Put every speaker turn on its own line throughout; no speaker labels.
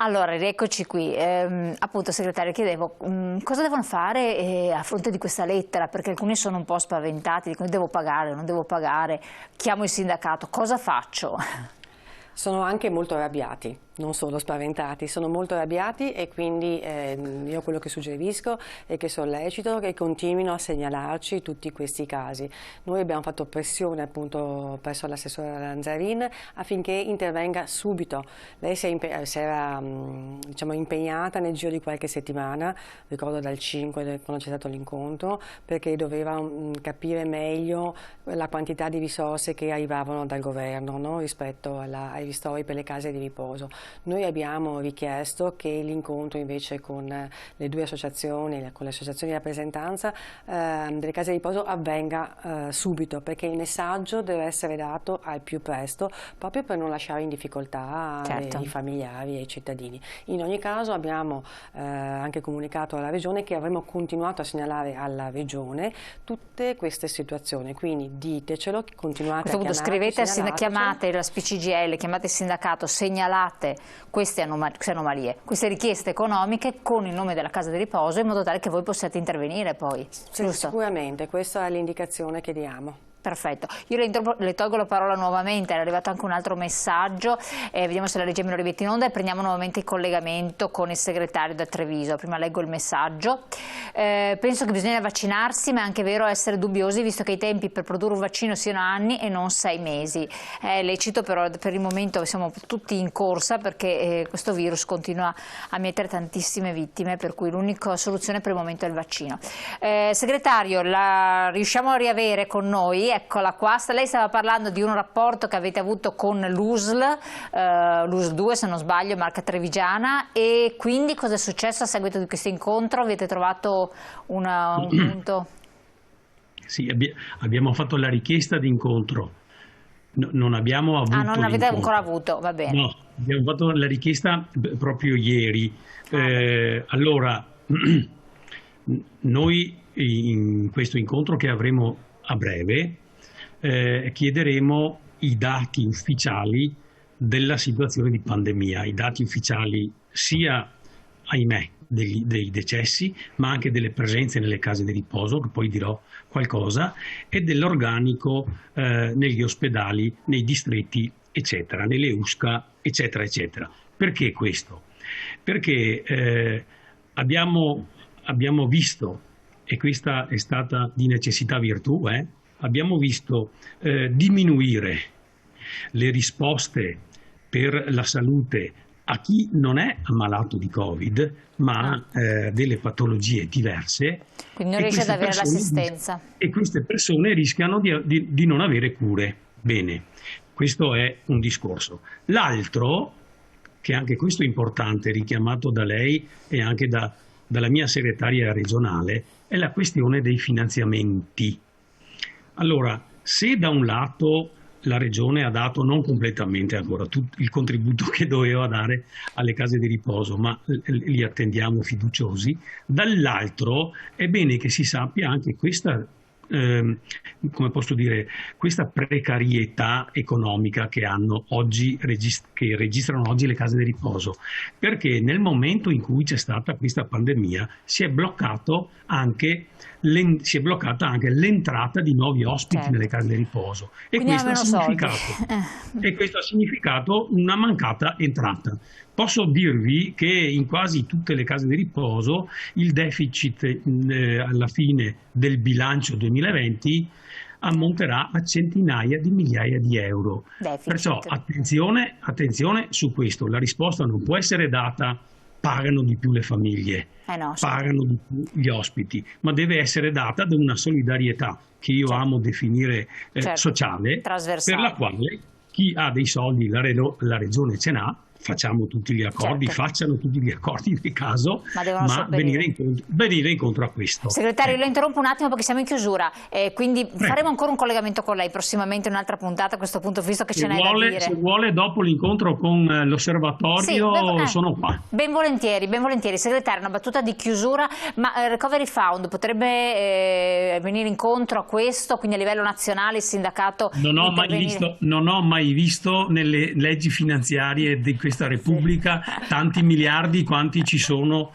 Allora, rieccoci qui. Appunto, segretario, chiedevo cosa devono fare a fronte di questa lettera, perché alcuni sono un po' spaventati, dicono devo pagare, non devo pagare, chiamo il sindacato, cosa faccio?
Sono anche molto arrabbiati, non solo spaventati, sono molto arrabbiati e quindi io quello che suggerisco è che sollecito che continuino a segnalarci tutti questi casi. Noi abbiamo fatto pressione appunto presso l'assessore Lanzarin affinché intervenga subito. Lei si era diciamo, impegnata nel giro di qualche settimana, ricordo dal 5 quando c'è stato l'incontro, perché doveva capire meglio la quantità di risorse che arrivavano dal governo, no? Rispetto ai ristori per le case di riposo. Noi abbiamo richiesto che l'incontro invece con le due associazioni, con le associazioni di rappresentanza delle case di riposo avvenga subito, perché il messaggio deve essere dato al più presto, proprio per non lasciare in difficoltà i familiari e i cittadini. In ogni caso abbiamo anche comunicato alla Regione che avremmo continuato a segnalare alla Regione tutte queste situazioni, quindi ditecelo, continuate a chiamare.
Scrivete, chiamate la SPCGL, chiamate il sindacato, segnalate queste anomalie, queste richieste economiche con il nome della casa di riposo in modo tale che voi possiate intervenire poi.
Sì, sicuramente, questa è l'indicazione che diamo.
Perfetto, io le tolgo la parola nuovamente, è arrivato anche un altro messaggio, vediamo se la legge me lo rimette in onda e prendiamo nuovamente il collegamento con il segretario da Treviso. Prima leggo il messaggio. Penso che bisogna vaccinarsi, ma è anche vero essere dubbiosi visto che i tempi per produrre un vaccino siano anni e non 6 mesi. È lecito, però per il momento siamo tutti in corsa perché questo virus continua a mietere tantissime vittime, per cui l'unica soluzione per il momento è il vaccino. Segretario, riusciamo a riavere con noi? Eccola qua, lei stava parlando di un rapporto che avete avuto con l'USL, l'USL 2 se non sbaglio, marca trevigiana, e quindi cosa è successo a seguito di questo incontro? Avete trovato un punto?
Sì, abbiamo fatto la richiesta di incontro, non abbiamo avuto
non avete ancora avuto, va bene.
No, abbiamo fatto la richiesta proprio ieri. Allora, noi in questo incontro che avremo a breve chiederemo i dati ufficiali della situazione di pandemia, i dati ufficiali sia, ahimè, dei decessi, ma anche delle presenze nelle case di riposo, che poi dirò qualcosa, e dell'organico negli ospedali, nei distretti, eccetera, nelle USCA, eccetera, eccetera. Perché questo? Perché abbiamo visto, e questa è stata di necessità virtù, abbiamo visto diminuire le risposte per la salute a chi non è ammalato di Covid, ma ha delle patologie diverse.
Quindi non riesce ad avere l'assistenza.
E queste persone rischiano di non avere cure. Bene, questo è un discorso. L'altro, che anche questo è importante, richiamato da lei e anche dalla mia segretaria regionale, è la questione dei finanziamenti. Allora, se da un lato la Regione ha dato non completamente ancora tutto il contributo che doveva dare alle case di riposo, ma li attendiamo fiduciosi, dall'altro è bene che si sappia anche questa, come posso dire, questa precarietà economica che hanno oggi, che registrano oggi le case di riposo, perché nel momento in cui c'è stata questa pandemia si è bloccata anche l'entrata di nuovi ospiti nelle case di riposo e questo ha significato una mancata entrata. Posso dirvi che in quasi tutte le case di riposo il deficit alla fine del bilancio 2020 ammonterà a centinaia di migliaia di euro. Perciò attenzione su questo, la risposta non può essere data pagano di più le famiglie, pagano di più gli ospiti, ma deve essere data da una solidarietà che io amo definire sociale, per la quale chi ha dei soldi, la Regione ce n'ha, facciamo tutti gli accordi, facciano tutti gli accordi nel caso, ma venire incontro a questo.
Segretario, lo interrompo un attimo perché siamo in chiusura, quindi faremo ancora un collegamento con lei prossimamente, un'altra puntata a questo punto, visto che ce n'è da dire.
Se vuole, dopo l'incontro con l'osservatorio sono qua.
Ben volentieri. Segretario, una battuta di chiusura, ma Recovery Fund potrebbe venire incontro a questo, quindi a livello nazionale il sindacato?
Non ho mai visto nelle leggi finanziarie di questo questa Repubblica tanti miliardi quanti ci sono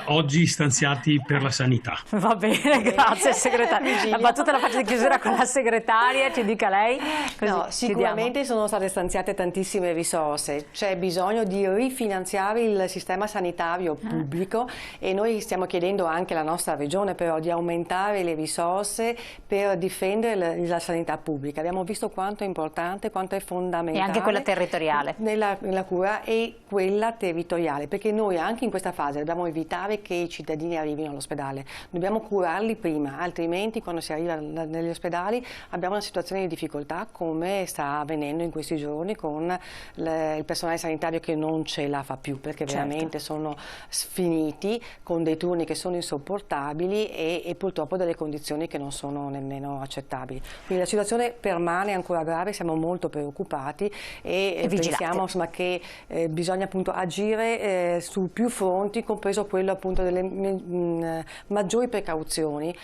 oggi stanziati per la sanità.
Va bene, grazie segretaria. La battuta la faccio di chiusura con la segretaria, ci dica lei. Così
no, sicuramente sono state stanziate tantissime risorse, c'è bisogno di rifinanziare il sistema sanitario pubblico e noi stiamo chiedendo anche alla nostra regione però di aumentare le risorse per difendere la sanità pubblica. Abbiamo visto quanto è importante, quanto è fondamentale.
E anche quella territoriale.
Nella cura e quella territoriale, perché noi anche in questa fase dobbiamo evitare che i cittadini arrivino all'ospedale, dobbiamo curarli prima, altrimenti quando si arriva negli ospedali abbiamo una situazione di difficoltà come sta avvenendo in questi giorni con il personale sanitario che non ce la fa più, perché veramente sono sfiniti con dei turni che sono insopportabili e purtroppo delle condizioni che non sono nemmeno accettabili. Quindi la situazione permane ancora grave, siamo molto preoccupati e pensiamo insomma, che bisogna appunto agire su più fronti, compreso quello appunto delle maggiori precauzioni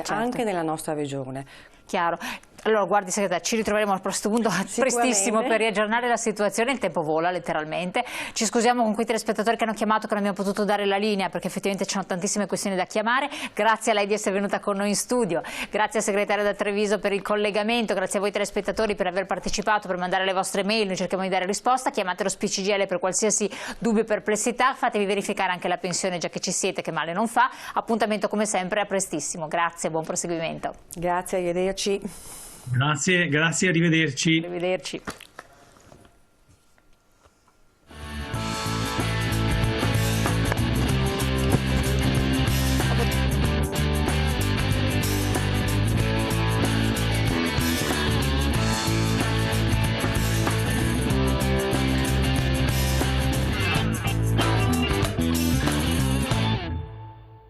anche nella nostra regione.
Chiaro. Allora guardi segretaria, ci ritroveremo al prossimo punto prestissimo per riaggiornare la situazione, il tempo vola letteralmente. Ci scusiamo con quei telespettatori che hanno chiamato che non abbiamo potuto dare la linea perché effettivamente ci sono tantissime questioni da chiamare. Grazie a lei di essere venuta con noi in studio, grazie al segretario da Treviso per il collegamento, grazie a voi telespettatori per aver partecipato, per mandare le vostre mail, noi cerchiamo di dare risposta. Chiamate lo SPCGL per qualsiasi dubbio o perplessità, fatevi verificare anche la pensione già che ci siete, che male non fa. Appuntamento come sempre a prestissimo, grazie, buon proseguimento.
Grazie, arrivederci.
Grazie, arrivederci.
Arrivederci.